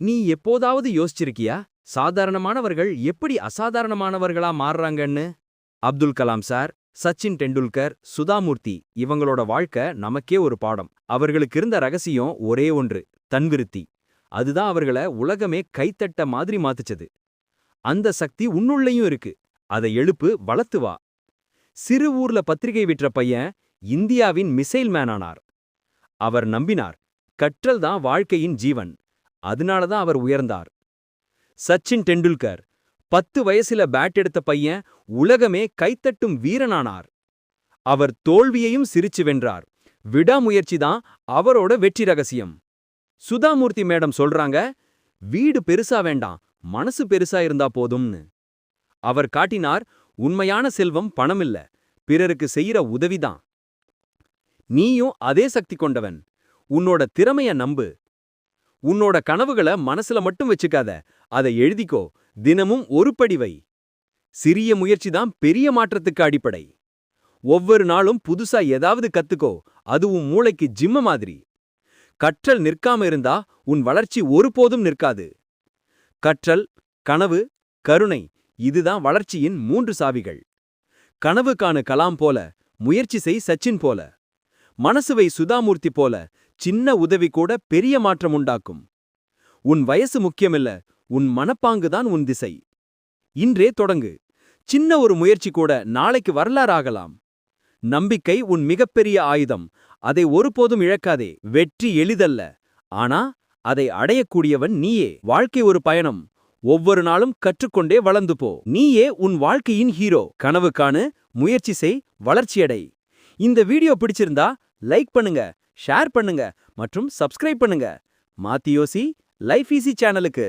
நீ எப்போதாவது யோசிச்சிருக்கியா சாதாரணமானவர்கள் எப்படி அசாதாரணமானவர்களா மாறுறாங்கன்னு? அப்துல் கலாம் சார், சச்சின் டெண்டுல்கர், சுதாமூர்த்தி இவங்களோட வாழ்க்கை நமக்கே ஒரு பாடம். அவர்களுக்கு இருந்த ரகசியம் ஒரே ஒன்று: தன்விருத்தி. அதுதான் அவர்கள உலகமே கைத்தட்ட மாதிரி மாத்துச்சது. அந்த சக்தி உன்னுள்ளேயும் இருக்கு. அதை எழுப்பு, வளர்த்து வா. சிறு ஊர்ல பத்திரிகை விற்ற பையன் இந்தியாவின் மிசைல் மேன் ஆனார். அவர் நம்பினார், கற்றல் தான் வாழ்க்கையின் ஜீவன். அதனாலதான் அவர் உயர்ந்தார். சச்சின் டெண்டுல்கர் 10 வயசுல பேட் எடுத்த பையன் உலகமே கைத்தட்டும் வீரனானார். அவர் தோல்வியையும் சிரிச்சு வென்றார். விடாமுயற்சி தான் அவரோட வெற்றி ரகசியம். சுதாமூர்த்தி மேடம் சொல்றாங்க, வீடு பெருசா வேண்டாம், மனசு பெருசா இருந்தா போதும்னு. அவர் காட்டினார், உண்மையான செல்வம் பணம் இல்ல, பிறருக்கு செய்யற உதவிதான். நீயும் அதே சக்தி கொண்டவன். உன்னோட திறமைய நம்பு. உன்னோட கனவுகளை மனசுல மட்டும் வச்சுக்காத, அதை எழுதிக்கோ. தினமும் ஒரு படி வை. சிறிய முயற்சிதான் பெரிய மாற்றத்துக்கு அடிப்படை. ஒவ்வொரு நாளும் புதுசா ஏதாவது கத்துக்கோ. அது உன் மூளைக்கு ஜிம்ம மாதிரி. கற்றல் நிற்காம இருந்தா உன் வளர்ச்சி ஒருபோதும் நிற்காது. கற்றல், கனவு, கருணை இதுதான் வளர்ச்சியின் 3 சாவிகள். கனவு காணு கலாம் போல, முயற்சி செய் சச்சின் போல, மனசுவை சுதாமூர்த்தி போல. சின்ன உதவி கூட பெரிய மாற்றம் உண்டாக்கும். உன் வயசு முக்கியமில்ல, உன் மனப்பாங்குதான் உன் திசை. இன்றே தொடங்கு. சின்ன ஒரு முயற்சி கூட நாளைக்கு வரலாறாகலாம். நம்பிக்கை உன் மிகப்பெரிய ஆயுதம். அதை ஒருபோதும் இழக்காதே. வெற்றி எளிதல்ல, ஆனா அதை அடையக்கூடியவன் நீயே. வாழ்க்கை ஒரு பயணம். ஒவ்வொரு நாளும் கற்றுக்கொண்டே வளர்ந்து போ. நீயே உன் வாழ்க்கையின் ஹீரோ. கனவு காணு, முயற்சி செய், வளர்ச்சியடை. இந்த வீடியோ பிடிச்சிருந்தா லைக் பண்ணுங்க, ஷேர் பண்ணுங்க மற்றும் சப்ஸ்கிரைப் பண்ணுங்க. மாத்தி யோசி லைஃப் ஈஸி சேனலுக்கு.